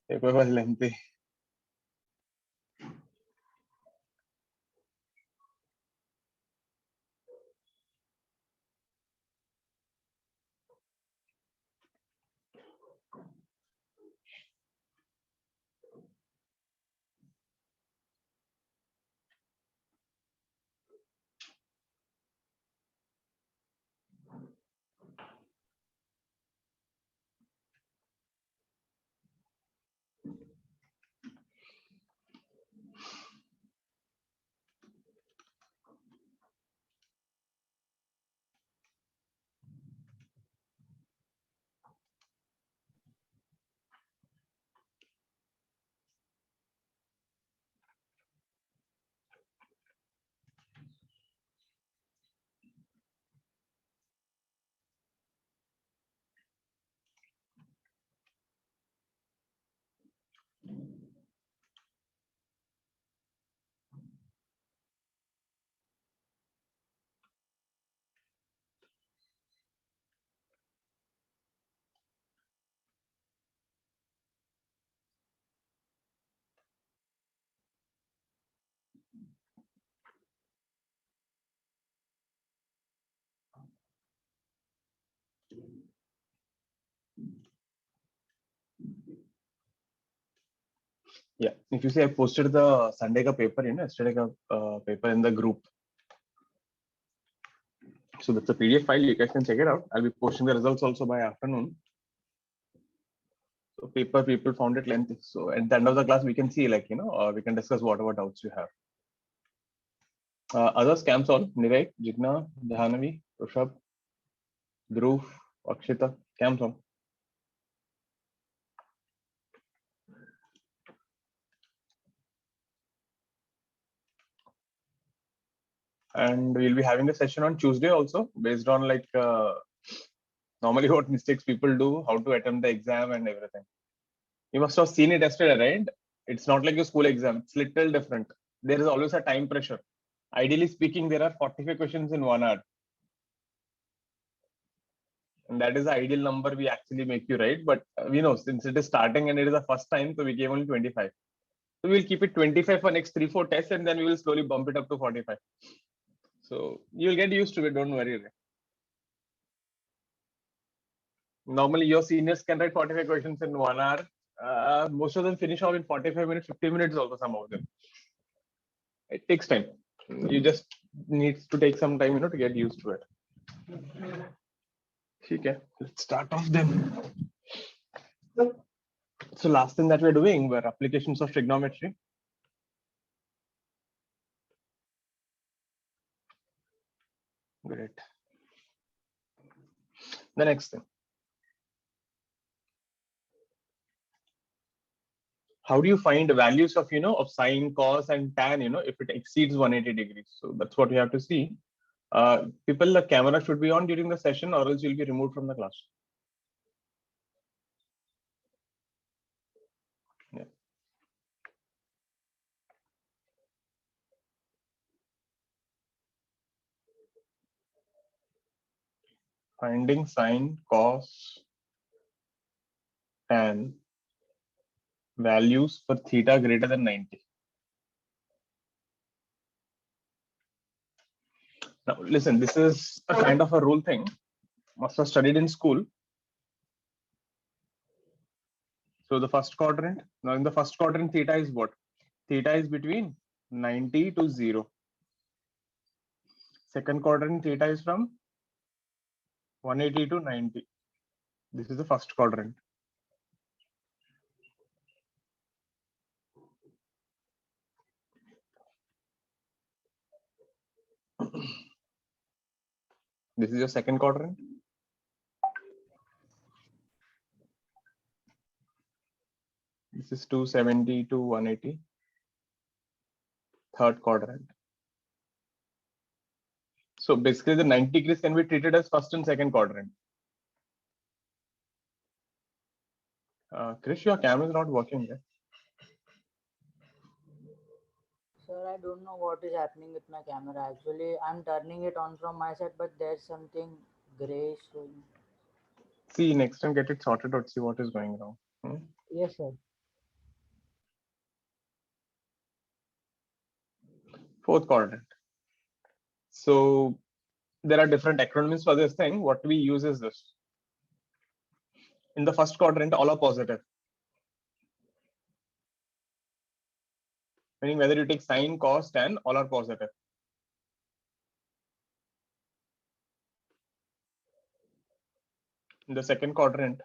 Paper was lengthy. Yeah, if you see, I posted the Sunday ka paper, yesterday ka paper in the group. So that's a PDF file. You guys can check it out. I'll be posting the results also by afternoon. So paper people found it lengthy. So at the end of the class, we can see we can discuss whatever doubts you have. Others camps on Nirek, Jigna, Jahanavi, Rushabh, Dhruv, Akshita, camps on. And we'll be having a session on Tuesday also, based on normally what mistakes people do, how to attempt the exam and everything. You must have seen it yesterday, right? It's not like a school exam. It's little different. There is always a time pressure. Ideally speaking, there are 45 questions in 1 hour. And that is the ideal number we actually make you write. But we know since it is starting and it is the first time, so we gave only 25. So we'll keep it 25 for next 3-4 tests, and then we will slowly bump it up to 45. So you'll get used to it. Don't worry. Normally, your seniors can write 45 questions in 1 hour. Most of them finish off in 45 minutes, 50 minutes also, some of them. It takes time. You just need to take some time, to get used to it. Okay, let's start off then. So last thing that we're doing were applications of trigonometry. Great. The next thing. How do you find values of, of sine, cos, and tan, if it exceeds 180 degrees? So that's what we have to see. People, the camera should be on during the session, or else you'll be removed from the class. Yeah. Finding sine, cos, tan values for theta greater than 90. Now, listen, this is a kind of a rule thing. Must have studied in school. So the first quadrant, now in the first quadrant, theta is what? Theta is between 90 to 0. Second quadrant, theta is from 180 to 90. This is the first quadrant. This is your second quadrant. This is 270 to 180. Third quadrant. So basically the 90 degrees can be treated as first and second quadrant. Krish, your camera is not working yet. Sir, I don't know what is happening with my camera. Actually, I'm turning it on from my side, but there's something gray showing. See, next time get it sorted out, see what is going wrong. Yes, sir. Fourth quadrant. So there are different acronyms for this thing. What we use is this. In the first quadrant, all are positive. Meaning whether you take sine, cos, tan, all are positive. In the second quadrant.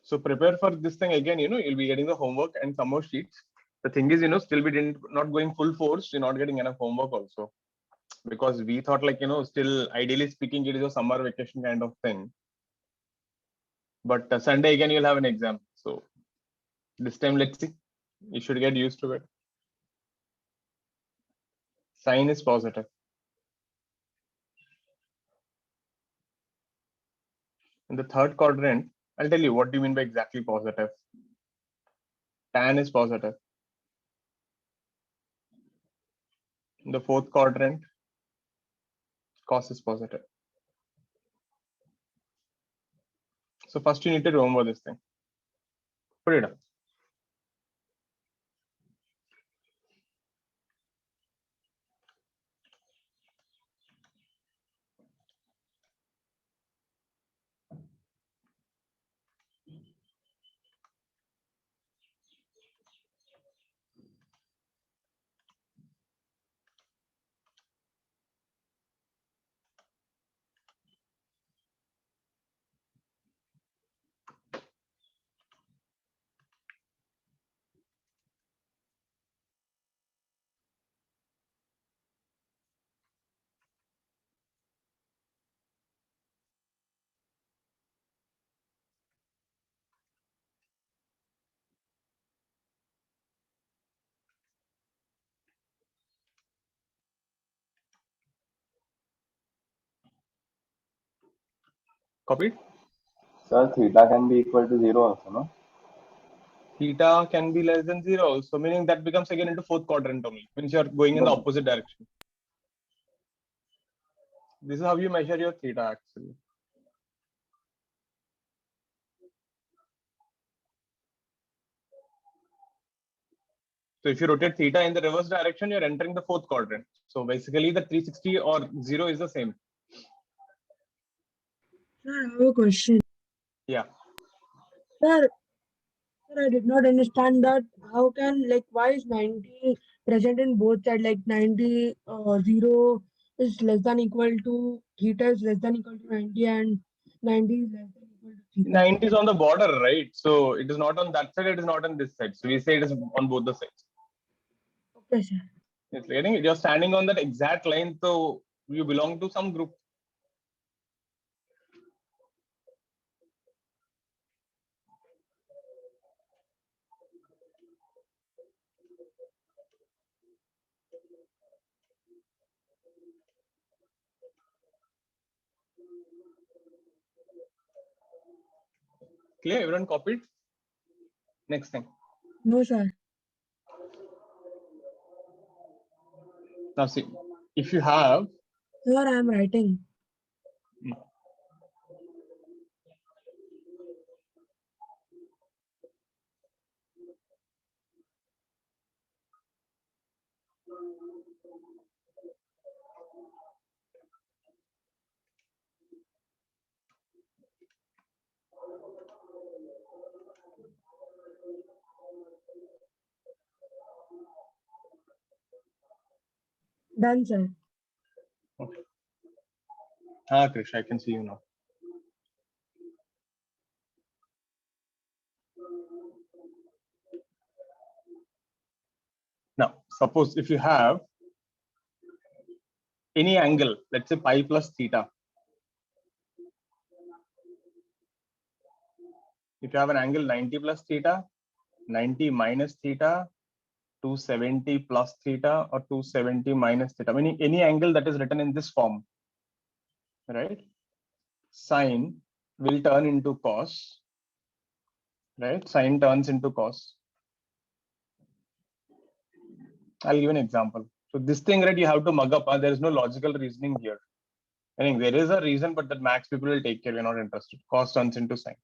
So prepare for this thing again, you'll be getting the homework and some more sheets. The thing is, still we not going full force, you're not getting enough homework also. Because we thought still ideally speaking, it is a summer vacation kind of thing. But Sunday again, you'll have an exam. So this time, let's see. You should get used to it. Sine is positive. In the third quadrant, I'll tell you what do you mean by exactly positive. Tan is positive. In the fourth quadrant, cos is positive. So first you need to remember this thing. Put it up. Copied? Sir, theta can be equal to 0 also, no? Theta can be less than 0. So meaning that becomes again into fourth quadrant only. Means you're going in the opposite direction. This is how you measure your theta actually. So if you rotate theta in the reverse direction, you're entering the fourth quadrant. So basically the 360 or 0 is the same. Sir, I have a question. Yeah. Sir, I did not understand that. How can, why is 90 present in both sides? 90, 0 is less than equal to theta is less than equal to 90 and 90 is less than equal to theta. 90 is on the border, right? So it is not on that side, it is not on this side. So we say it is on both the sides. Okay, sir. It's getting it. You're standing on that exact line, so you belong to some group. Clear? Everyone copied? Next thing. No, sir. Now see, if you have Sir, I am writing. Done, sir. okay. Krish, I can see you now. Now, suppose if you have any angle, let's say pi plus theta. If you have an angle 90 plus theta, 90 minus theta, 270 plus theta, or 270 minus theta, meaning any angle that is written in this form, right? Sine will turn into cos, right? Sine turns into cos. I'll give an example. So this thing, right, you have to mug up. There is no logical reasoning here. I think there is a reason, but that max people will take care. We're not interested. Cos turns into sine.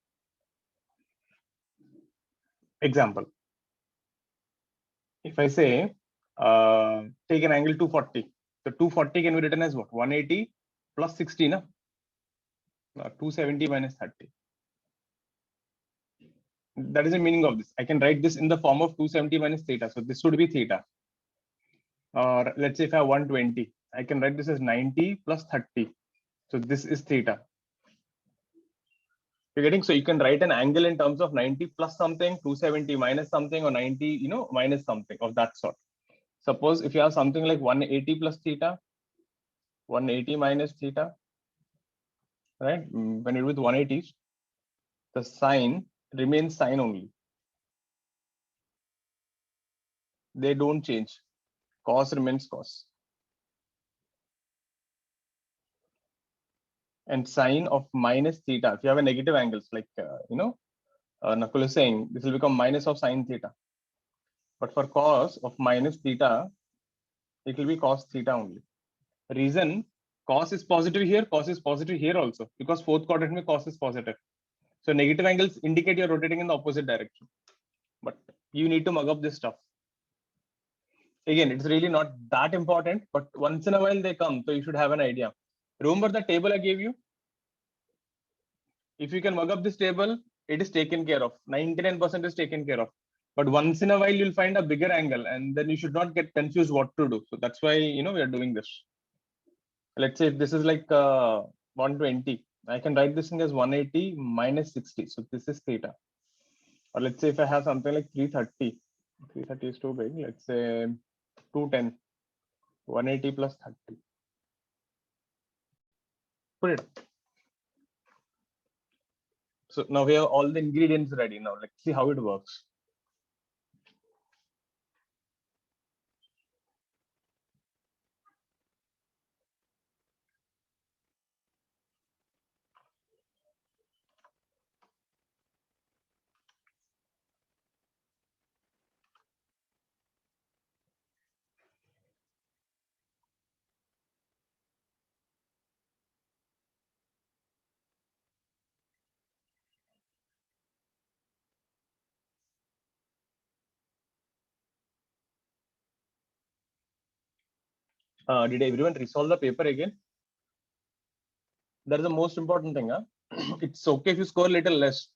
Example. If I say Take an angle 240. So 240 can be written as what? 180 plus 60, na? 270 minus 30. That is the meaning of this. I can write this in the form of 270 minus theta. So this would be theta. Or let's say if I have 120, I can write this as 90 plus 30. So this is theta. You're getting, so you can write an angle in terms of 90 plus something, 270 minus something, or 90, minus something of that sort. Suppose if you have something like 180 plus theta, 180 minus theta, right? When you're with 180s, the sign remains sign only. They don't change. Cos remains cos. And sine of minus theta, if you have a negative angles, like, Nakul is saying, this will become minus of sine theta. But for cos of minus theta, it will be cos theta only. Reason, cos is positive here, cos is positive here also, because fourth quadrant mein cos is positive. So negative angles indicate you're rotating in the opposite direction. But you need to mug up this stuff. Again, it's really not that important, but once in a while they come, so you should have an idea. Remember the table I gave you? If you can mug up this table, it is taken care of. 99% is taken care of. But once in a while, you'll find a bigger angle, and then you should not get confused what to do. So that's why, we are doing this. Let's say if this is like 120, I can write this thing as 180 minus 60. So this is theta. Or let's say if I have something like 330, 330 is too big. Let's say 210, 180 plus 30. Put it. So now we have all the ingredients ready. Now let's see how it works. Did everyone resolve the paper again? That is the most important thing. Huh? It's okay if you score a little less,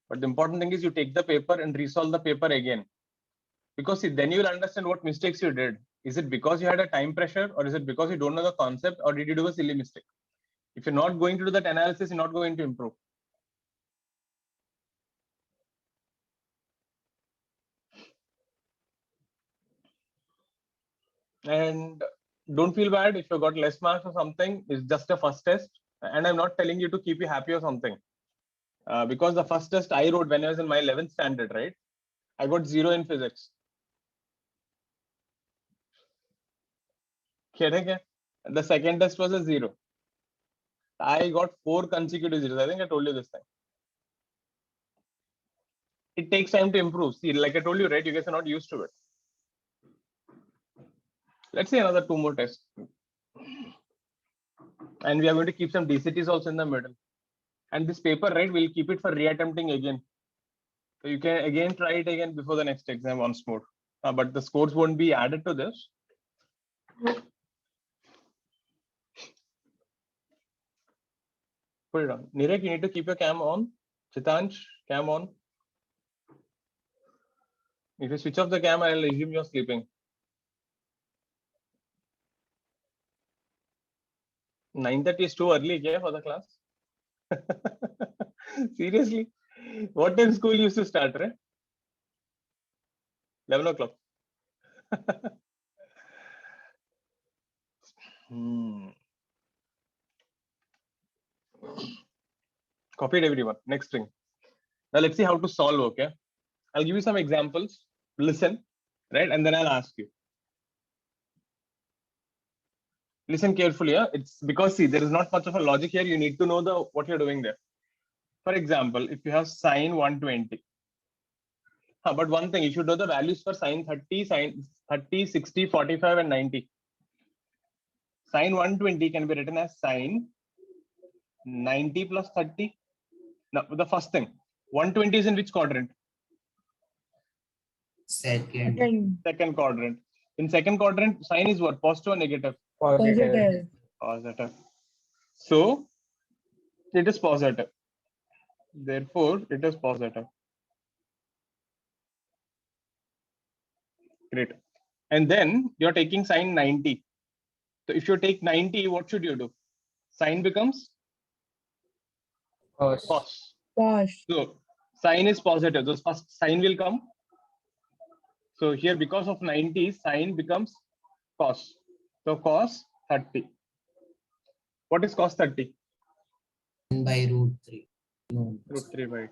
but the important thing is you take the paper and resolve the paper again. Because see, then you will understand what mistakes you did. Is it because you had a time pressure, or is it because you don't know the concept, or did you do a silly mistake? If you're not going to do that analysis, you're not going to improve. And don't feel bad if you got less marks or something. It's just a first test. And I'm not telling you to keep you happy or something. Because the first test I wrote when I was in my 11th standard, right? I got 0 in physics. The second test was a 0. I got 4 consecutive zeros. I think I told you this time. It takes time to improve. See, like I told you, right? You guys are not used to it. Let's see another 2 more tests. And we are going to keep some DCTs also in the middle. And this paper, right, we'll keep it for reattempting again. So you can again try it again before the next exam once more. But the scores won't be added to this. Put it on. Nirek, you need to keep your cam on. Chitansh, cam on. If you switch off the cam, I'll assume you're sleeping. 9:30 is too early for the class. Seriously? What time school used to start, right? 11 o'clock. Copied everyone. Next thing. Now let's see how to solve, okay? I'll give you some examples. Listen, right? And then I'll ask you. Listen carefully. Yeah? It's because, see, there is not much of a logic here. You need to know what you're doing there. For example, if you have sine 120. But one thing, you should know the values for sine 30, sine 30, 60, 45, and 90. Sine 120 can be written as sine 90 plus 30. Now, the first thing, 120 is in which quadrant? Second. Second quadrant. In second quadrant, sign is what? Positive or negative? Positive. Positive. So it is positive. Therefore, it is positive. Great. And then you're taking sine 90. So if you take 90, what should you do? Sine becomes cos. Cos. So sine is positive. So first sine will come. So here, because of 90, sine becomes cos. So cos 30. What is cos 30? by root 3. Root 3 by 2.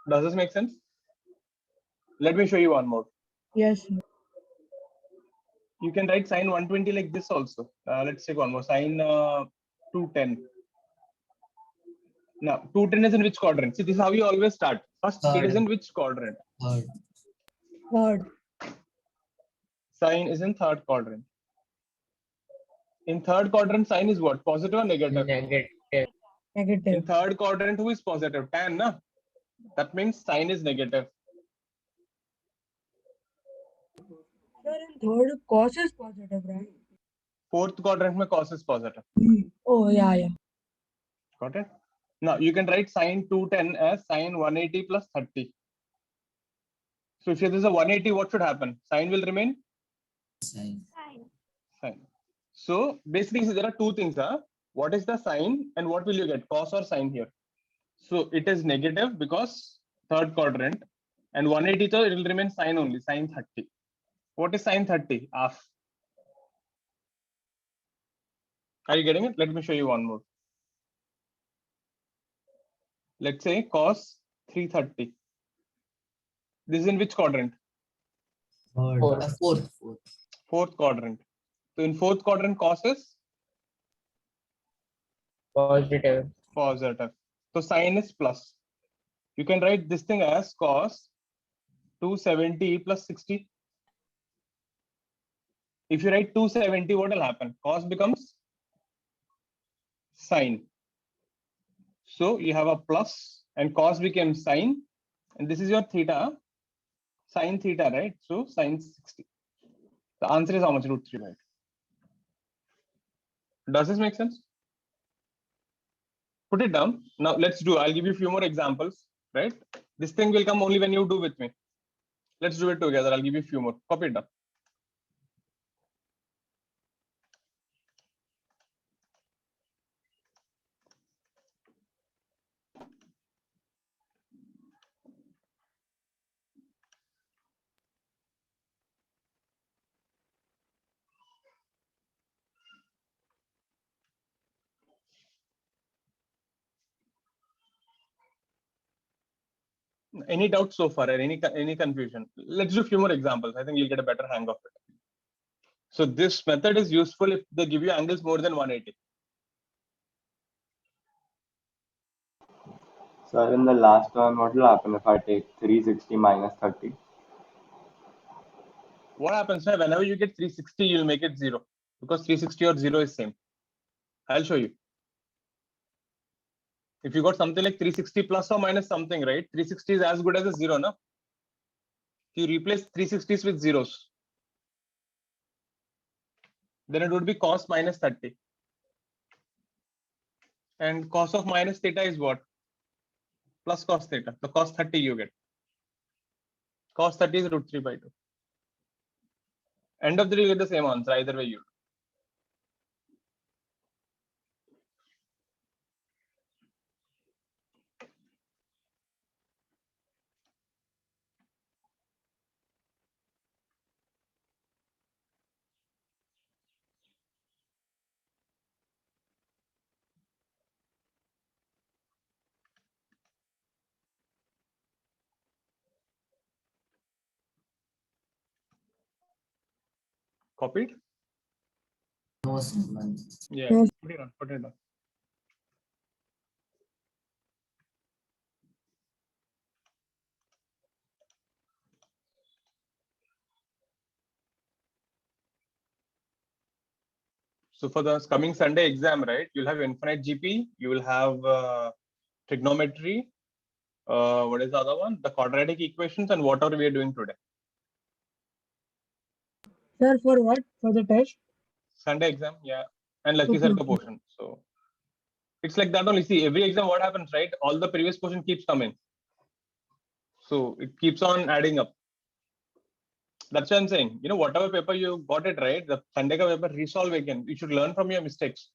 Does this make sense? Let me show you one more. Yes, sir. You can write sine 120 like this also. Let's take one more. Sine 210. Now, 210 is in which quadrant? See, this is how you always start. First, it is Third. in which quadrant? Third. Third. Sine is in third quadrant. In third quadrant, sine is what? Positive or negative? Negative. In Negative. third quadrant, who is positive? Tan, na? That means sine is negative. Sir, in third, cos is positive, right? Fourth quadrant, mein cos is positive. Oh, yeah. Got it? Now, you can write sine 210 as sine 180 plus 30. So, if there is a 180, what should happen? Sine will remain? Sine. Sine. So, basically, there are two things. What is the sine and what will you get? Cos or sine here? So, it is negative because third quadrant, and 180, so it will remain sine only, sine 30. What is sine 30? Half. Are you getting it? Let me show you one more. Let's say cos 330. This is in which quadrant? Third. Fourth. Fourth. Fourth quadrant. So in fourth quadrant, cos is Positive. positive. So sine is plus. You can write this thing as cos 270 plus 60. If you write 270, what will happen? Cos becomes sine. So you have a plus and cos became sine. And this is your theta, sine theta, right? So sine 60. The answer is how much? Root 3 by 2. Does this make sense? Put it down. Now let's do, I'll give you a few more examples, right? This thing will come only when you do with me. Let's do it together. I'll give you a few more. Copy it down. Any doubts so far or any confusion? Let's do a few more examples. I think you'll get a better hang of it. So this method is useful if they give you angles more than 180. Sir, in the last one, what will happen if I take 360 minus 30? What happens now? Whenever you get 360, you'll make it 0 because 360 or 0 is same. I'll show you. If you got something like 360 plus or minus something, right? 360 is as good as a 0, no? You replace 360s with zeros. Then it would be cos minus 30. And cos of minus theta is what? Plus cos theta. So cos 30 you get. Cos 30 is root 3 by 2. End of the day, you get the same answer. Either way you do. Copied? No, sir. None. Yeah. Yes. Put it on. Put it on. So for the coming Sunday exam, right? You'll have infinite GP. You will have trigonometry, What is the other one? The quadratic equations and whatever we are doing today. Sir, for what? For the test? Sunday exam, yeah. And Lucky Okay, Sir ka okay. portion. So it's like that only. See, every exam, what happens, right? All the previous portion keeps coming. So it keeps on adding up. That's what I'm saying. You know, whatever paper you got it right, the Sunday ka paper resolve again. You should learn from your mistakes.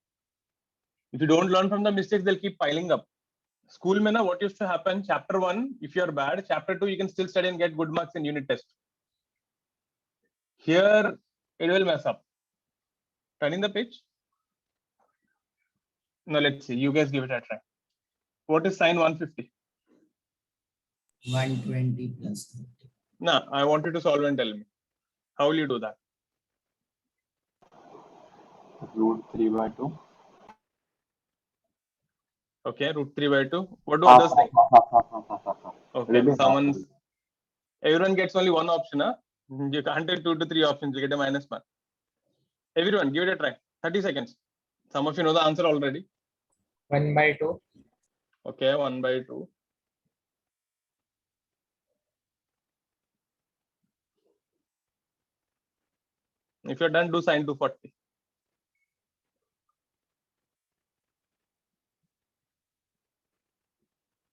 If you don't learn from the mistakes, they'll keep piling up. School mein na, what used to happen? Chapter 1, if you're bad, chapter 2, you can still study and get good marks in unit test. Here, it will mess up. Turning the page. Now let's see. You guys give it a try. What is sine 150? 120 plus 30. Nah, I want you to solve and tell me. How will you do that? Root 3 by 2. Okay, root 3 by 2. What do Half, others think? half. Okay, It'll be someone's. half. Everyone gets only one option. Huh? You can't take 2 to 3 options. You get a -1. Everyone, give it a try. 30 seconds. Some of you know the answer already. 1 by 2. Okay, 1 by 2. If you're done, do sine 240.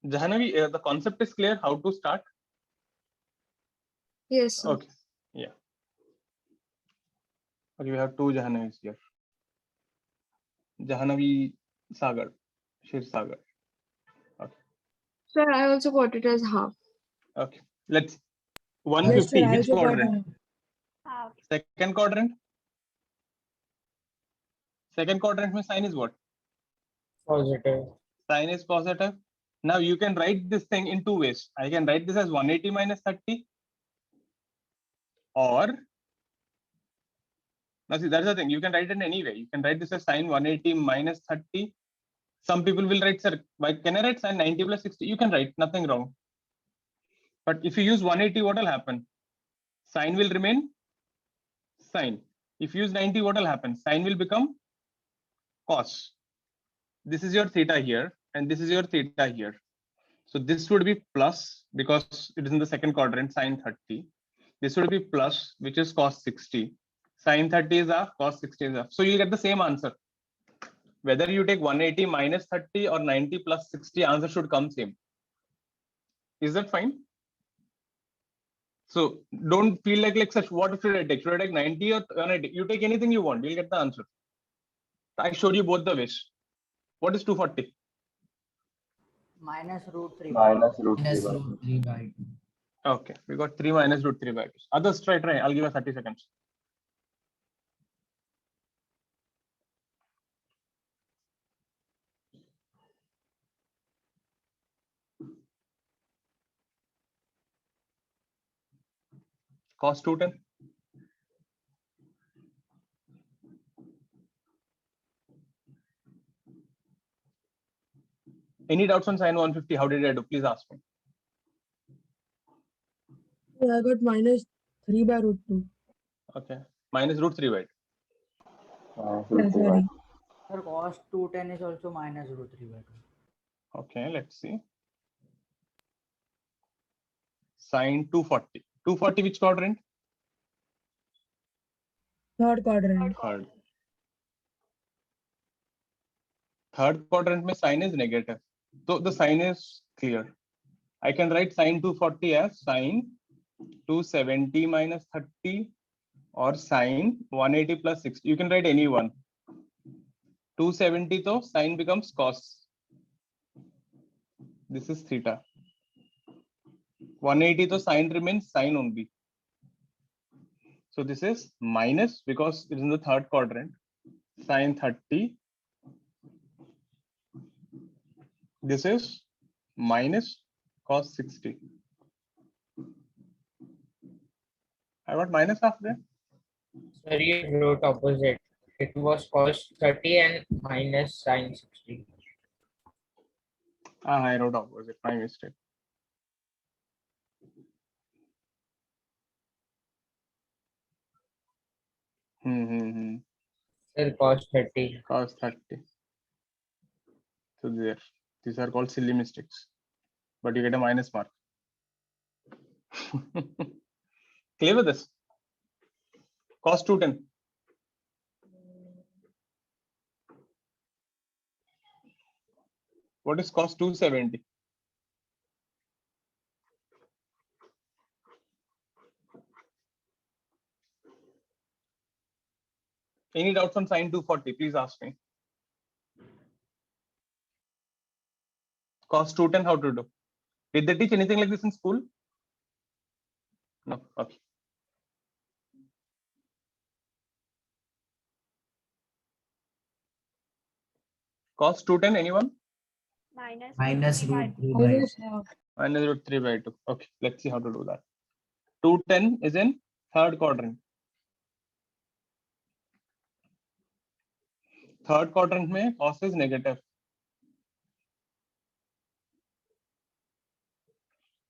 Jahanavi, the concept is clear. How to start? Yes, sir. Okay, yeah. Okay, we have two Jahanavis here. Jahanavi Sagar, Shir Sagar. Sir, I also got it as half. Okay, let's. Yes, 150, sir, I which also got quadrant? Second quadrant. Second quadrant mein sign is what? Positive. Sign is positive. Now you can write this thing in two ways. I can write this as 180 minus 30, or now see, that's the thing. You can write it in any way. You can write this as sine 180 minus 30. Some people will write, sir, why can I write sine 90 plus 60? You can write, nothing wrong. But if you use 180, what will happen? Sine will remain sine. If you use 90, what will happen? Sine will become cos. This is your theta here, and this is your theta here. So this would be plus because it is in the second quadrant, sine 30. This would be plus, which is cos 60. Sine 30 is half, cos 60 is half. So you'll get the same answer. Whether you take 180 minus 30 or 90 plus 60, answer should come same. Is that fine? So don't feel like such. What should I take? Should I take 90 or 180? You take anything you want, you'll get the answer. I showed you both the ways. What is 240? Minus root 3 by 2. Minus root 3 Minus by 2. root 3 by 2. Okay, we got 3 minus root 3 by 2. Others try. I'll give you 30 seconds. Cos 210. Any doubts on sine 150? How did I do? Please ask me. I got minus 3 by root 2. Okay, minus root 3 by 2. Minus Yeah, root 3 by sorry. 2. Sir, cos 210 is also minus root 3 by 2. Okay, let's see. Sine 240. 240 which quadrant? Third quadrant. Third. Third quadrant mein sign is negative. So the sign is clear. I can write sine 240 as sine 270 minus 30 or sine 180 plus 60. You can write any one. 270 so sine becomes cos. This is theta. 180 so sine remains sine only. So this is minus because it is in the third quadrant. Sine 30. This is minus cos 60. I got minus half there. Sir, you wrote opposite. It was cos 30 and minus sine 60. I wrote opposite. My mistake. Sir, cos 30. Cos 30. So there. These are called silly mistakes. but you get a minus mark. Clear with this? Cos 210. What is cos 270? Any doubts on sin 240? Please ask me. Cos 210, how to do? Did they teach anything like this in school? No. Okay. Cos 210, anyone? Minus root 3 by Minus half. Minus root 3 by 2. Okay, let's see how to do that. 210 is in third quadrant. Third quadrant mein cos is negative.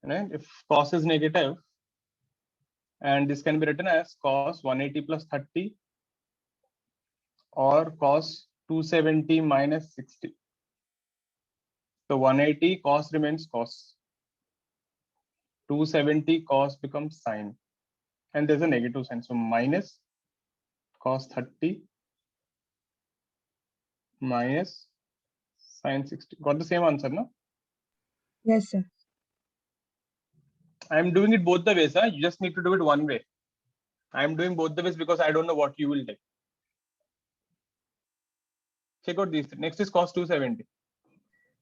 Right? If cos is negative, and this can be written as cos 180 plus 30 or cos 270 minus 60. So 180 cos remains cos. 270 cos becomes sine. And there's a negative sign. So minus cos 30 minus sine 60. Got the same answer, no? Yes, sir. I'm doing it both the ways, huh? You just need to do it one way. I'm doing both the ways because I don't know what you will take. Check out these. Next is cos 270.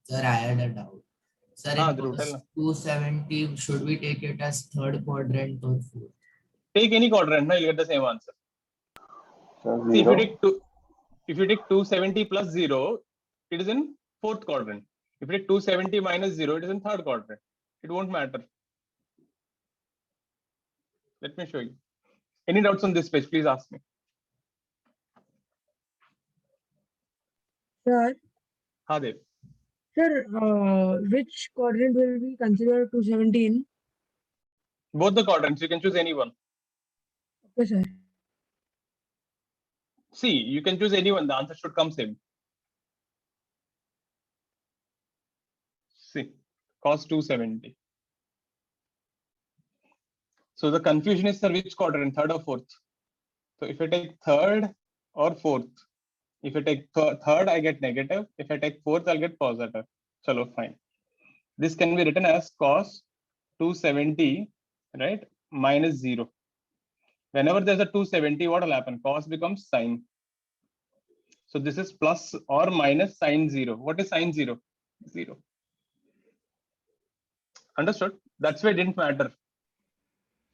Sir, I had a doubt. Sir, in Dhruv, tell cos now. 270, should we take it as third quadrant or fourth? Take any quadrant, no, you'll get the same answer. So See, 0. if you take 270 plus 0, it is in fourth quadrant. If you take 270 minus 0, it is in third quadrant. It won't matter. Let me show you. Any doubts on this page, please ask me. Sir, Hadev. sir, which quadrant will be considered 217? Both the quadrants, you can choose any one. Okay, sir. See, you can choose any one. The answer should come same. See, cos 270. So the confusion is, sir, which quadrant, third or fourth? So if I take third or fourth, if I take third, I get negative. If I take fourth, I'll get positive. Chalo, fine. This can be written as cos 270, right, minus 0. Whenever there's a 270, what will happen? Cos becomes sine. So this is plus or minus sine 0. What is sine 0? 0. Understood? That's why it didn't matter.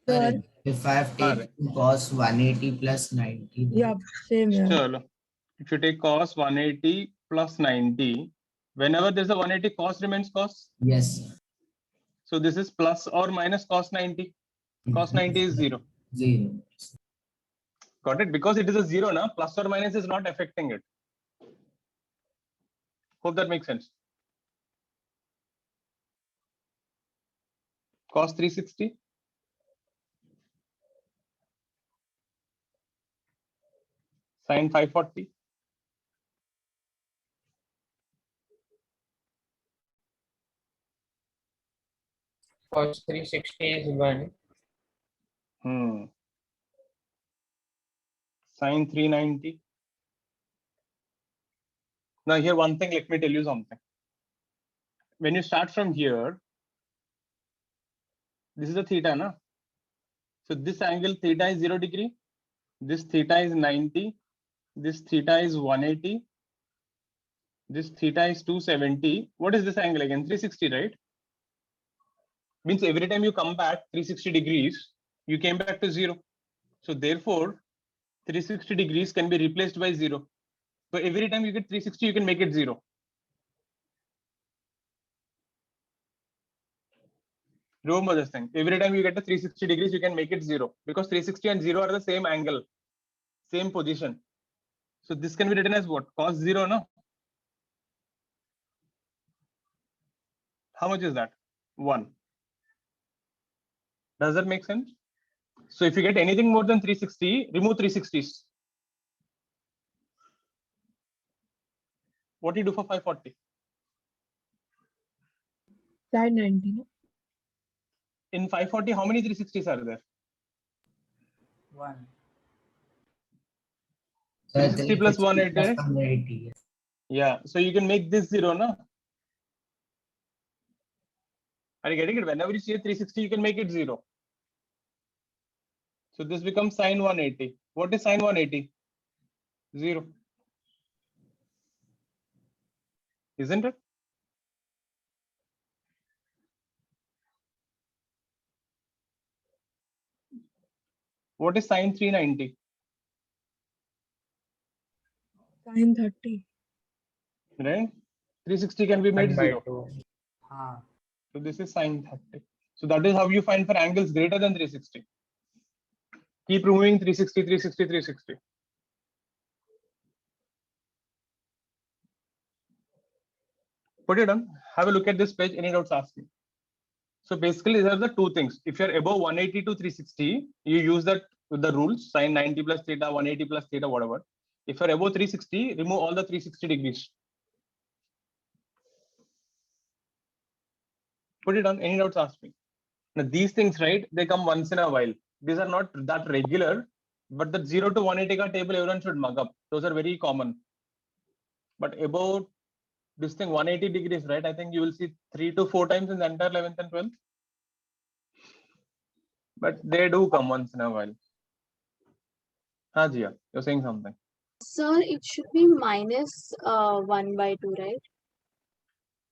Sir, Sir, if I have taken cos 180 plus 90, then yeah, same here. Chalo. If you take cos 180 plus 90, whenever there's a 180, cos remains cos. yes, sir. So this is plus or minus cos 90. Cos 90 is 0. 0. Got it? Because it is a 0 now, plus or minus is not affecting it. Hope that makes sense. Cos 360. Sin 540. Cos 360 is 1. Sin 390. Now here one thing, let me tell you something. When you start from here, this is a theta, na? So this angle theta is 0 degree. This theta is 90. This theta is 180. This theta is 270. What is this angle again? 360, right? Means every time you come back 360 degrees, you came back to 0. So therefore, 360 degrees can be replaced by 0. So every time you get 360, you can make it 0. Remember this thing. Every time you get to 360 degrees, you can make it 0. Because 360 and 0 are the same angle, same position. So this can be written as what? Cos 0, no? How much is that? 1. Does that make sense? So if you get anything more than 360, remove 360s. What do you do for 540? Sine 90. No? In 540, how many 360s are there? 1. 360 plus 180, plus right? 180. Yeah, so you can make this 0, no? Are you getting it? Whenever you see a 360, you can make it 0. So this becomes sine 180. What is sine 180? 0. Isn't it? What is sine 390? Sine 30. Right? 360 can be made 1 by 0. 2. हाँ. So this is sine 30. So that is how you find for angles greater than 360. Keep removing 360, 360, 360. Put it on. Have a look at this page. Any doubts, ask me. So basically, these are the two things. If you're above 180 to 360, you use that with the rules, sine 90 plus theta, 180 plus theta, whatever. If you're above 360, remove all the 360 degrees. Put it on. Any doubts, ask me. Now, these things, right, they come once in a while. These are not that regular, but the 0 to 180 ka table, everyone should mug up. Those are very common. But about this thing, 180 degrees, right? I think you will see 3 to 4 times in the entire 11th and 12th. But they do come once in a while. Ha, Jia, you're saying something. Sir, it should be minus 1 by 2, right?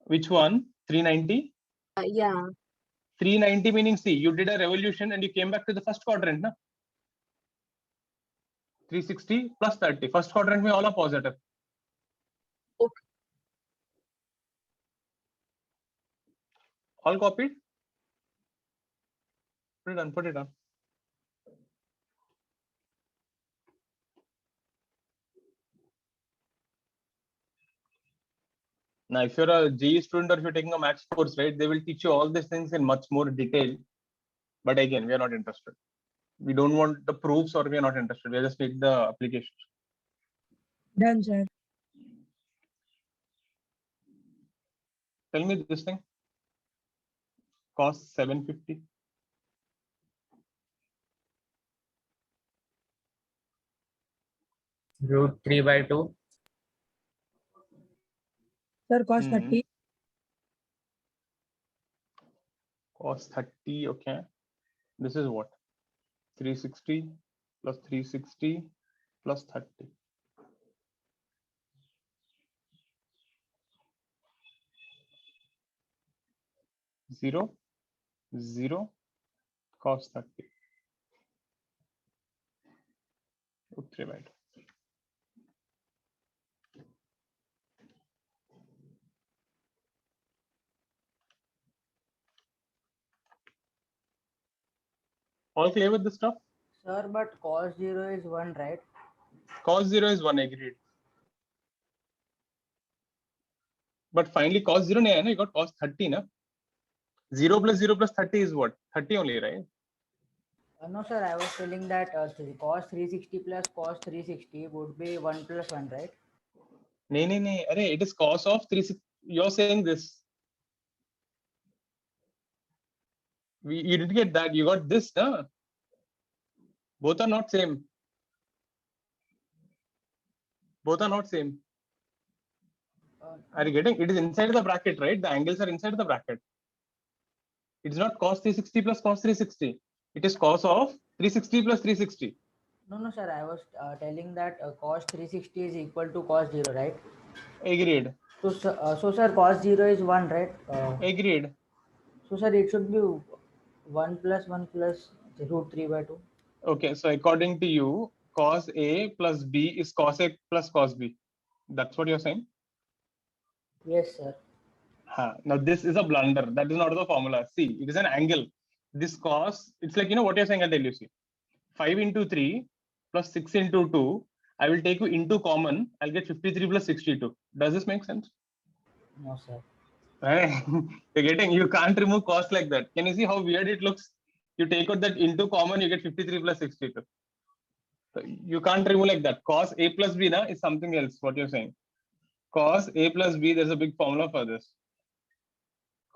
Which one? 390? Yeah. 390 meaning, see, you did a revolution and you came back to the first quadrant, na? 360 plus 30. First quadrant mein all are positive. Okay. All copied? Put it on, put it on. Now, if you're a GE student or if you're taking a maths course, right, they will teach you all these things in much more detail. But again, we are not interested. We don't want the proofs or we are not interested. We just need the applications. Done, sir. Tell me this thing. Cos 750. Root 3 by 2. Sir, cos Mhm. 30. Cos 30, okay. This is what? 360 plus 360 plus 30. 0, 0, cos 30. Root 3 by 2. All clear with this stuff? Sir, but cos 0 is 1, right? Cos 0 is 1, agreed. But finally, cos 0 nahi hai na, you got cos 30, na? 0 plus 30 is what? 30 only, right? No, sir, I was telling that cos 360 plus cos 360 would be 1 plus 1, right? Nee. Arey, it is cos of 360. You're saying this. You didn't get that. You got this, na? Both are not same. Both are not same. Are you getting? It is inside the bracket, right? The angles are inside the bracket. It's not cos 360 plus cos 360. It is cos of 360 plus 360. No, sir, I was telling that cos 360 is equal to cos 0, right? Agreed. So, sir, cos 0 is 1, right? Agreed. So, sir, it should be 1 plus 1 plus root 3 by 2. Okay, so according to you, cos A plus B is cos A plus cos B. That's what you're saying? Yes, sir. Now this is a blunder. That is not the formula. See, it is an angle. This cos, it's like, what you're saying, I'll tell you. See, 5 into 3 plus 6 into 2. I will take you into common. I'll get 53 plus 62. Does this make sense? No, sir. You're getting, you can't remove cos like that. Can you see how weird it looks? You take out that into common, you get 53 plus 62. So you can't remove like that. Cos A plus B na, is something else, what you're saying. Cos A plus B, there's a big formula for this.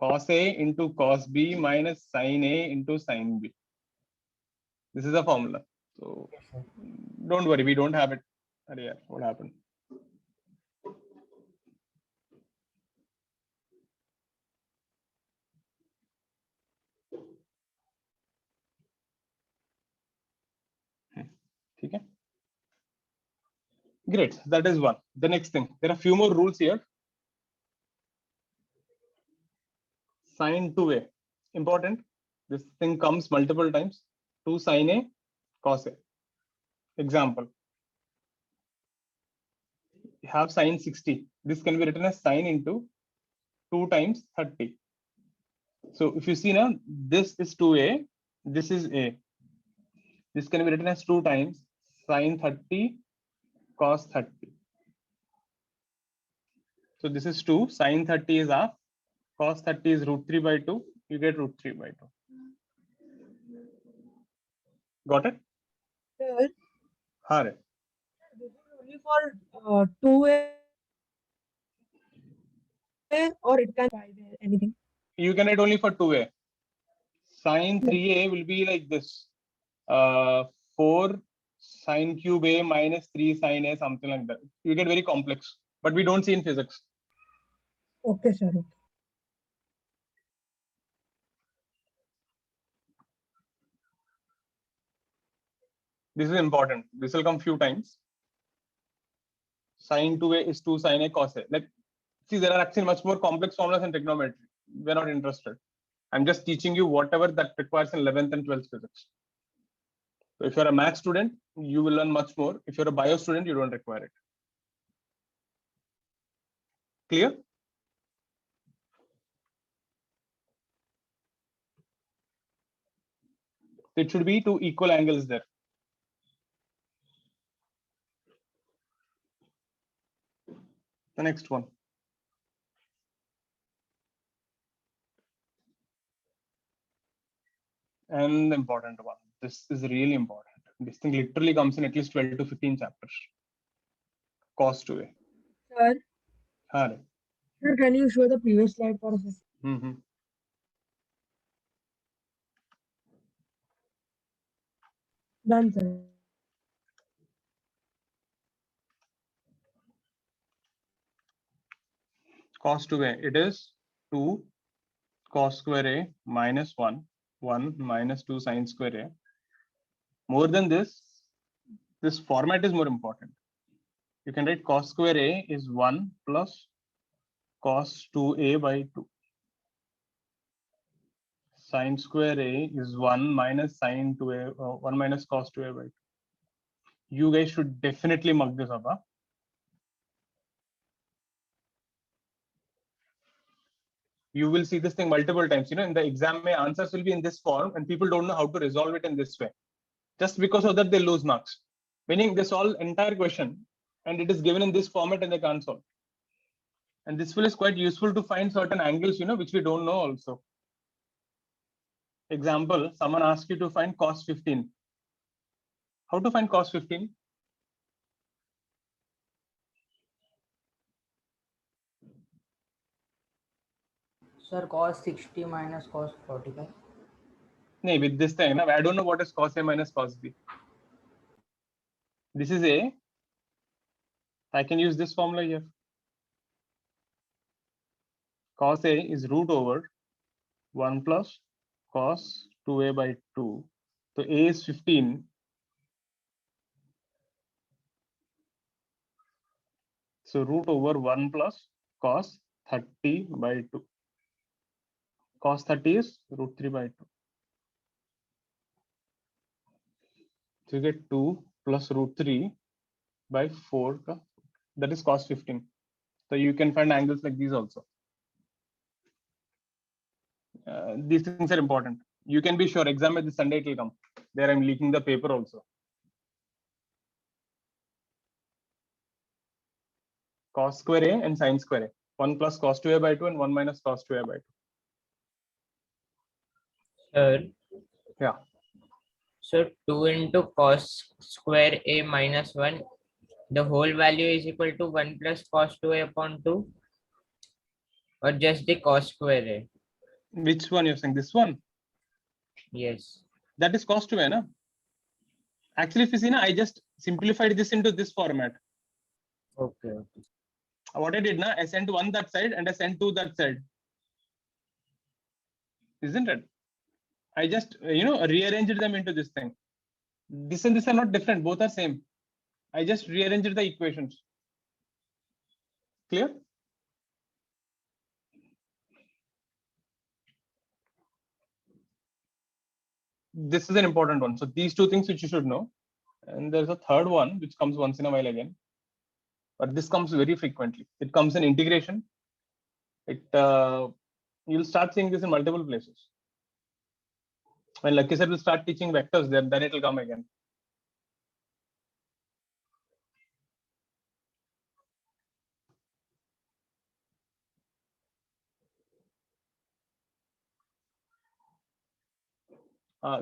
cos A into cos B minus sin A into sin B. This is the formula. So don't worry, we don't have it. Yeah, what happened? Okay. Great, that is one. The next thing, there are a few more rules here. Sin 2A, important. This thing comes multiple times. 2 sin A, cos A. Example, you have sin 60. This can be written as sin into 2 times 30. So if you see now, this is 2A, this is A. This can be written as 2 times sin 30 cos 30. So this is 2, sin 30 is half, cos 30 is root 3 by 2, you get root 3 by 2. Got it? Sir, Hare. this is only for 2A or it can 5A, anything. You can write only for 2A. Sin 3A will be like this. 4 sin cube A minus 3 sin A, something like that. You get very complex, but we don't see in physics. Okay, sir. Okay. This is important. This will come few times. Sin 2A is 2 sin A cos A. Like, see, there are actually much more complex formulas in trigonometry. We're not interested. I'm just teaching you whatever that requires in 11th and 12th physics. So if you're a math student, you will learn much more. If you're a bio student, you don't require it. Clear? It should be two equal angles there. The next one. And the important one. This is really important. This thing literally comes in at least 12 to 15 chapters. Cos 2A. Sir, Hare. sir, can you show the previous slide for us? Done, sir. Cos 2A, it is 2 cos square A minus 1, 1 minus 2 sin square A. More than this format is more important. You can write cos square A is 1 plus cos 2A by 2. Sin square A is 1 minus sin 2A, 1 minus cos 2A by 2. You guys should definitely mug this up. Huh? You will see this thing multiple times. You know, in the exam, my answers will be in this form, and people don't know how to resolve it in this way. Just because of that, they lose marks. Meaning, they solve entire question, and it is given in this format, and they can't solve. And this will is quite useful to find certain angles, you know, which we don't know also. Example, someone asks you to find cos 15. How to find cos 15? Sir, cos 60 minus cos 45. No, with this thing, I don't know what is cos A minus cos B. This is A. I can use this formula here. Cos A is root over 1 plus cos 2A by 2. So A is 15. So root over 1 plus cos 30 by 2. Cos 30 is root 3 by 2. So you get 2 plus root 3 by 4. That is cos 15. So you can find angles like these also. These things are important. You can be sure exam at this Sunday it will come. There I'm leaking the paper also. Cos square A and sin square A. 1 plus cos 2A by 2 and 1 minus cos 2A by 2. Sir. Yeah. So 2 into cos square A minus 1, the whole value is equal to 1 plus cos 2A upon 2, or just the cos square A? Which one you're saying? This one? Yes. That is cos 2a, na? Actually, if you see, na, I just simplified this into this format. Okay. What I did, na, I sent one that side and I sent two that side. Isn't it? I just, rearranged them into this thing. This and this are not different. Both are same. I just rearranged the equations. Clear? This is an important one. So these two things which you should know. And there's a third one which comes once in a while again. But this comes very frequently. It comes in integration. You'll start seeing this in multiple places. When Lucky sir will start teaching vectors, then it will come again.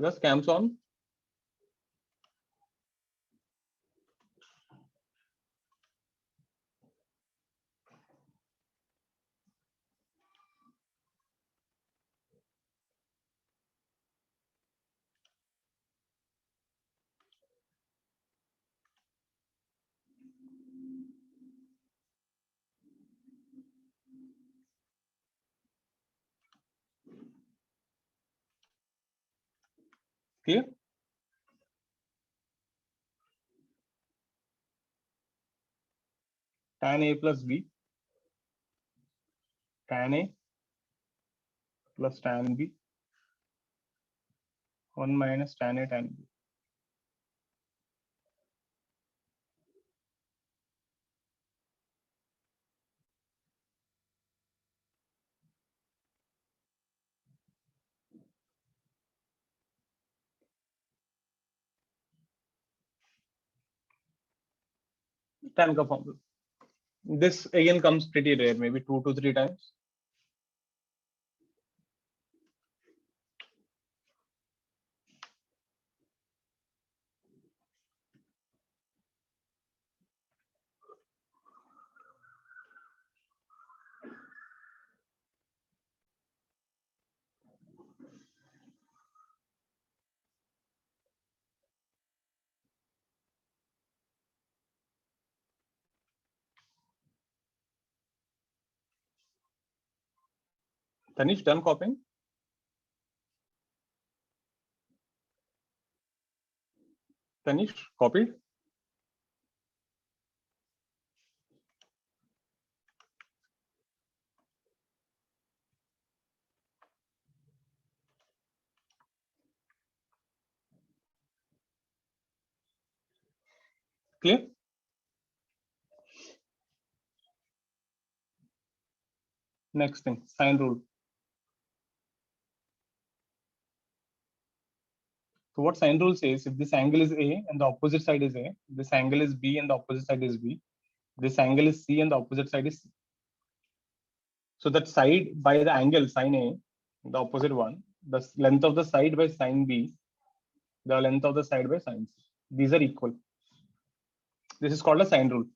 Just cams on. Clear? Tan A plus B. Tan A plus tan B. 1 minus tan A tan B. Tan ka formula. This again comes pretty rare, maybe 2 to 3 times. Tanish, done copying? Tanish, copied? Clear? Next thing, sine rule. So what sine rule says, if this angle is A and the opposite side is A, this angle is B and the opposite side is B, this angle is C and the opposite side is C. So that side by the angle sine A, the opposite one, the length of the side by sine B, the length of the side by sine C. These are equal. This is called a sine rule.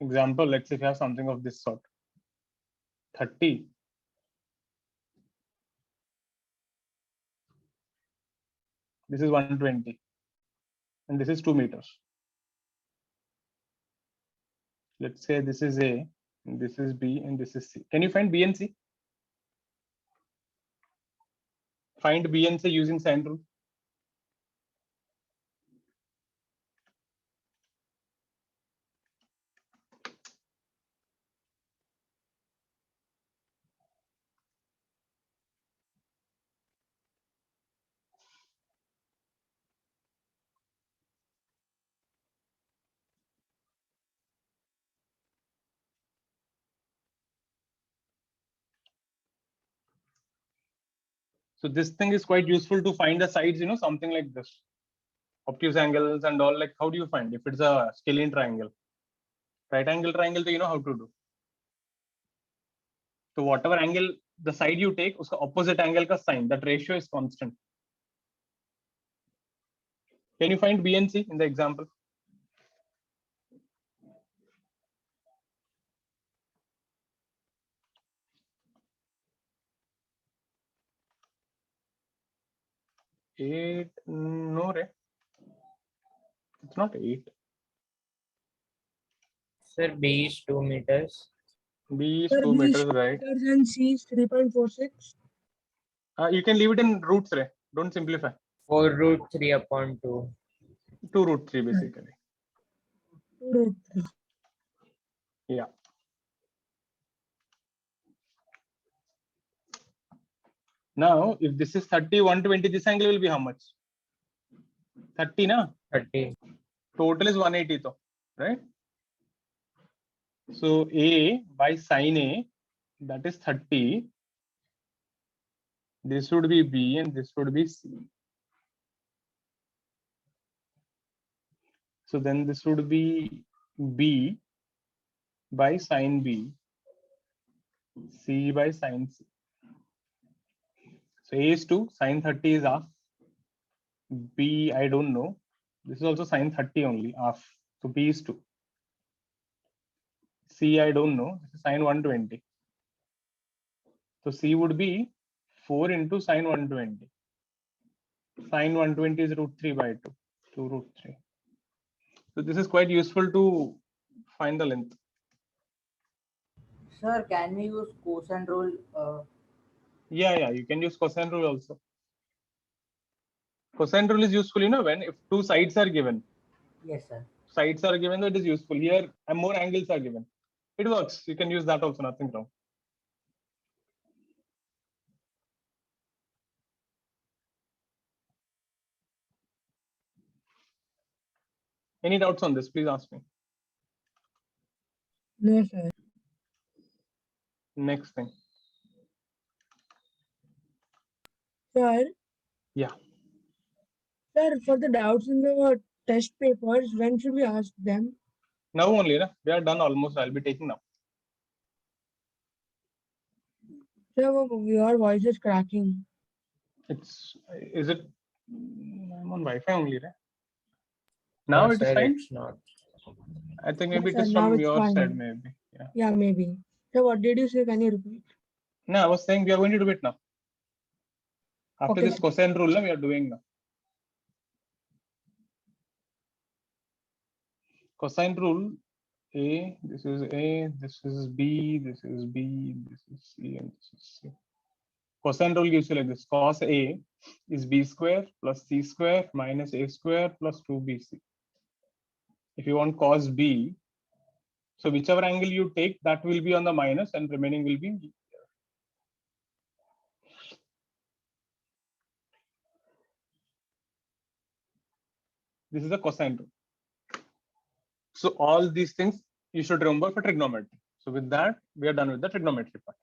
Example, let's say if you have something of this sort. 30. This is 120. And this is 2 meters. Let's say this is A, and this is B, and this is C. Can you find B and C? Find B and C using sine rule. So this thing is quite useful to find the sides, something like this. Obtuse angles and all, like how do you find if it's a scalene triangle? Right angle triangle, so you know how to do. So whatever angle, the side you take, uska opposite angle ka sign, that ratio is constant. Can you find B and C in the example? 8, no, Ray. It's not 8. Sir, B is 2 meters. B is Sir, 2 B is meters, 2 right? meters and C is 3.46. You can leave it in roots, Ray. Don't simplify. 4 root 3 upon 2. 2 root 3 basically. 2 root 3. Yeah. Now, if this is 30, 120, this angle will be how much? 30, na? 30. Total is 180, though, right? So A by sine A, that is 30. This would be B and this would be C. So then this would be B by sine B, C by sine C. So A is 2, sine 30 is half. B, I don't know. This is also sine 30 only, half. So B is 2. C, I don't know. This is sine 120. So C would be 4 into sine 120. Sine 120 is root 3 by 2. 2 root 3. So this is quite useful to find the length. Sir, can we use cosine rule? Yeah, you can use cosine rule also. Cosine rule is useful, when if two sides are given. Yes, sir. Sides are given, that is useful. Here, and more angles are given. It works. You can use that also, nothing wrong. Any doubts on this? Please ask me. No, sir. Next thing. Sir, Yeah. sir, for the doubts in the test papers, when should we ask them? Now only, na? We are done almost. I'll be taking now. Sir, your voice is cracking. Is it? I'm on Wi-Fi only, right? No, Now it is sir, fine. it's not. I think No, maybe it sir, is now from it's your fine. side, maybe. Yeah. Yeah, maybe. Sir, what did you say? Can you repeat? No, I was saying we are going to do it now. After Okay. this cosine rule, we are doing now. Cosine rule, this is A, this is B, this is B, this is C, and this is C. Cosine rule gives you like this: cos A is B square plus C square minus A square plus 2BC. If you want cos B, so whichever angle you take, that will be on the minus and remaining will be. This is the cosine rule. So all these things you should remember for trigonometry. So with that, we are done with the trigonometry part.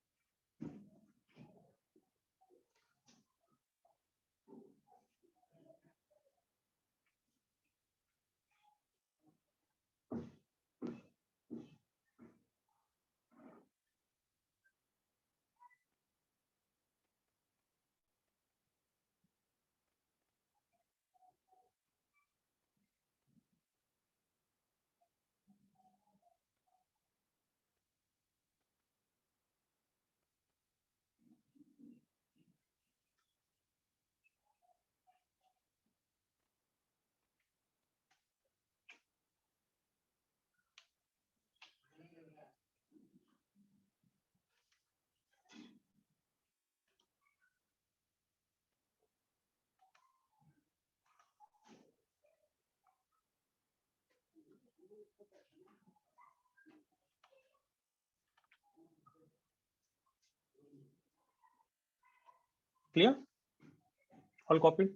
Clear? All copied?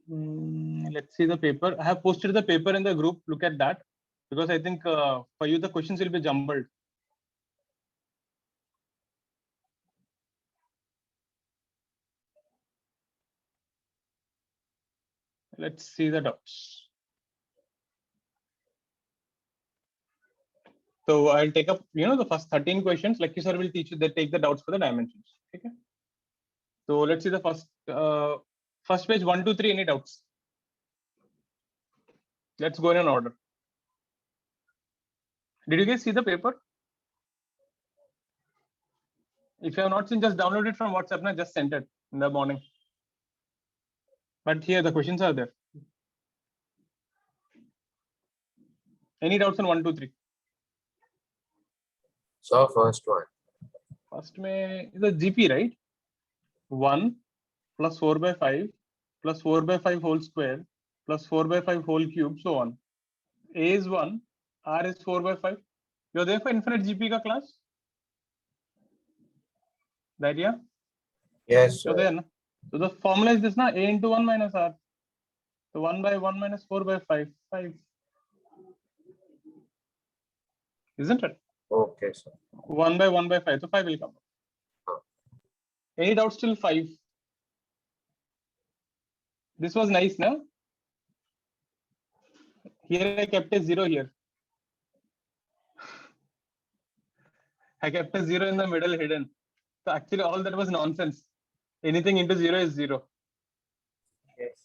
Let's see the paper. I have posted the paper in the group. Look at that, because I think for you the questions will be jumbled. Let's see the doubts. So I'll take up, the first 13 questions. Like you sir will teach you, they take the doubts for the dimensions. Okay. So let's see the first page 1, 2, 3. Any doubts? Let's go in an order. Did you guys see the paper? If you have not seen, just download it from WhatsApp. Na, just sent it in the morning. But here the questions are there. Any doubts on 1, 2, 3? So first one. First is the GP, right? 1 plus 4 by 5 plus 4 by 5 whole square plus 4 by 5 whole cube, so on. A is 1, R is 4 by 5. You're there for infinite GP ka class? The idea? Yes, You're sir. there, na? So the formula is this, na? A into 1 minus R. So 1 by 1 minus 4 by 5. 5. Isn't it? Okay, sir. 1 by 1 by 5. So 5 will come. Any doubts till 5? This was nice, no? Here I kept a 0 here. I kept a 0 in the middle hidden. So actually all that was nonsense. Anything into 0 is 0. Yes.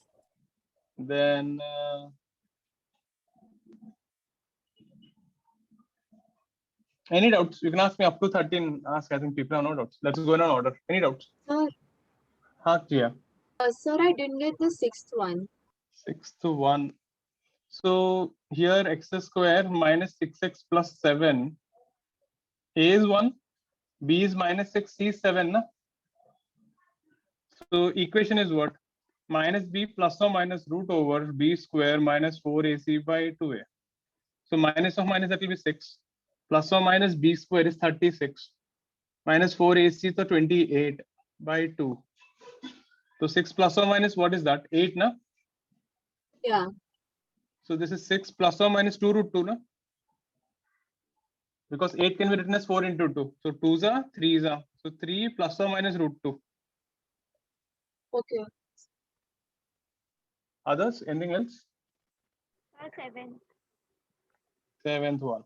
Then any doubts? You can ask me up to 13. Ask. I think people have no doubts. Let's go in an order. Any doubts? Sir, Jia. sir, I didn't get the sixth one. 6 to 1. So here x square minus 6x plus 7. A is 1. B is minus 6. C is 7. Na? So equation is what? Minus b plus or minus root over b square minus 4ac by 2a. So minus of minus, that will be 6. Plus or minus b square is 36. Minus 4ac, so 28 by 2. So 6 plus or minus, what is that? 8, na? Yeah. So this is 6 plus or minus 2 root 2, na? Because 8 can be written as 4 into 2. So 2s are 3s are. So 3 plus or minus root 2. Okay. Others? Anything else? 7. 7th one.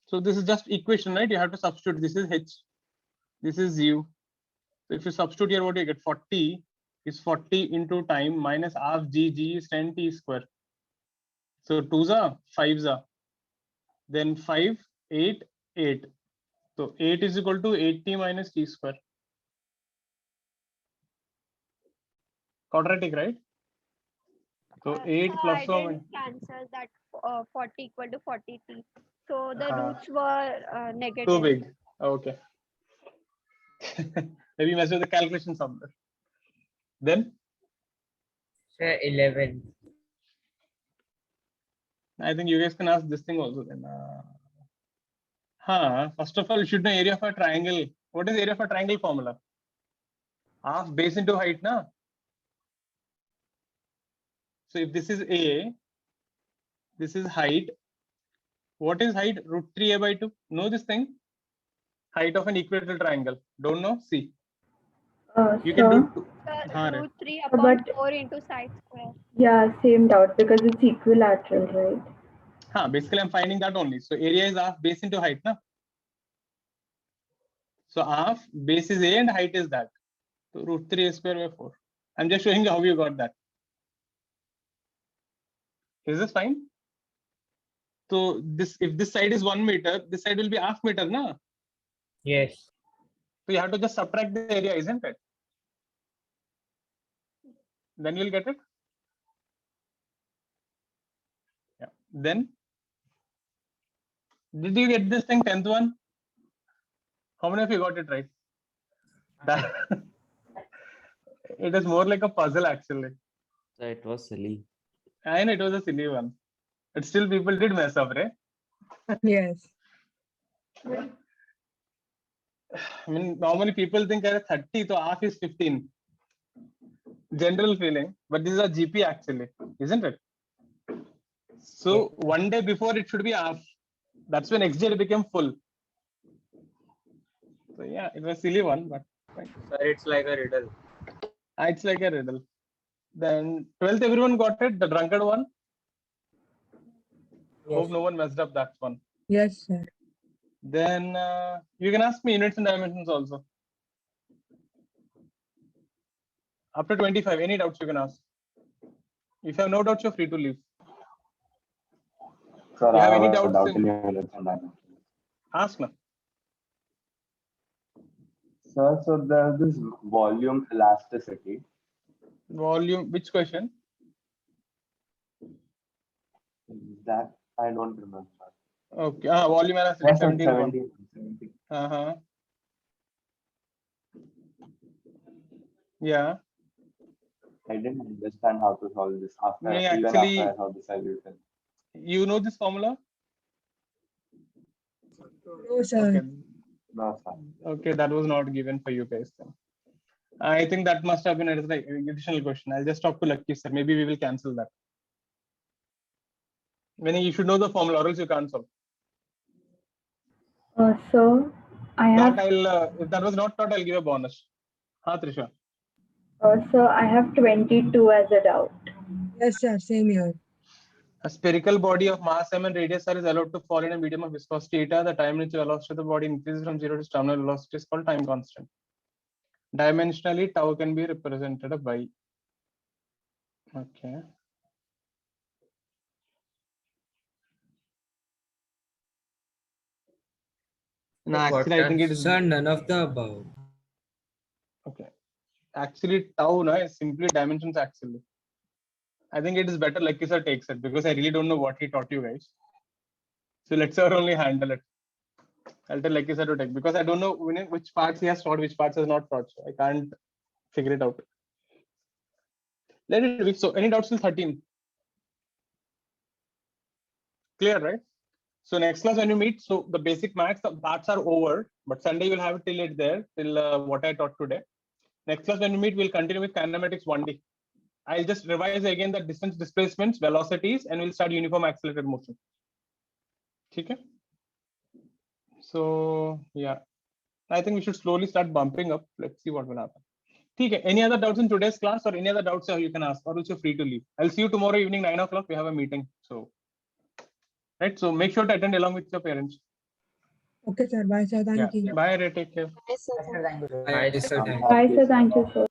So this is just equation, right? You have to substitute. This is h. This is u. So if you substitute here, what do you get? 40 is 40 into time minus half g. G is 10t square. So 2s are 5s are. Then 5, 8, 8. So 8 is equal to 8t minus t square. Quadratic, right? So 8 So plus I or didn't cancel that 40 equal to 40t. So the Ah. roots were negative. too big. Okay. Maybe measure the calculation somewhere. Then Sir, 11. I think you guys can ask this thing also then. First of all, you should know area of a triangle. What is area of a triangle formula? Half base into height, na? So if this is A, this is height. What is height? Root 3a by 2. Know this thing? Height of an equilateral triangle. Don't know? See. You can do two. Sir, root 3 But- upon 4 into side square. Yeah, same doubt because it's equilateral, right? Basically, I'm finding that only. So area is half base into height, na? So half base is A and height is that. So root 3a square by 4. I'm just showing you how you got that. Is this fine? So this, if this side is 1 meter, this side will be half meter, na? Yes. So you have to just subtract the area, isn't it? Then you'll get it. Yeah. Then, did you get this thing 10th one? How many of you got it right? That, it is more like a puzzle actually. So it was silly. I know it was a silly one, but still people did mess up, right? Yes. I mean, normally people think that 30, so half is 15. General feeling, but this is a GP actually, isn't it? So one day before it should be half. That's when XJ became full. So yeah, it was a silly one, but fine. Sir, it's like a riddle. It's like a riddle. Then 12th, everyone got it, the drunkard one. Hope no one messed up that one. Yes, sir. Then you can ask me units and dimensions also. After 25, any doubts you can ask. If you have no doubts, you're free to leave. Sir, You I have have any a doubts doubt in- in units and dimensions. Ask now. Sir, so there's this volume elasticity. Volume, which question? That I don't remember. Okay, volume elasticity, Yes, 17th one. 17. Uh-huh. Yeah. I didn't understand how to solve this after Yeah, even actually- after I saw the solution. You know this formula? No, sir. Okay. No, sir. Okay, that was not given for you guys then. I think that must have been an additional question. I'll just talk to Lucky sir. Maybe we will cancel that. Meaning you should know the formula or else you can't solve. So I have That if that was not taught, I'll give a bonus. Trisha. so I have 22 as a doubt. Yes, sir. Same here. A spherical body of mass m and radius r is allowed to fall in a medium of viscosity eta. The time in which the velocity of the body increases from 0 to its terminal velocity is called time constant. Dimensionally, tau can be represented by. Okay. No, actually, I think it is. Sir, none of the above. Okay. Actually, tau is simply dimensions actually. I think it is better Lucky sir takes it because I really don't know what he taught you guys. So let sir only handle it. I'll tell Lucky sir to take because I don't know which parts he has taught, which parts has not taught. So I can't figure it out. Let it be. So any doubts till 13? Clear, right? So next class when you meet, so the basic maths, the parts are over, but Sunday you'll have it till it there, till what I taught today. Next class when we meet, we'll continue with kinematics 1D. I'll just revise again the distance displacements, velocities, and we'll start uniform accelerated motion. Okay. So yeah, I think we should slowly start bumping up. Let's see what will happen. Okay. Any other doubts in today's class or any other doubts you can ask, or else you're free to leave. I'll see you tomorrow evening 9 o'clock. We have a meeting. So right. So make sure to attend along with your parents. Okay, sir. Bye, sir. Thank you. Bye, Ray. Take care. Yes, sir. Thank you, sir. Bye, sir. Thank you. Bye, sir. Thank you, sir.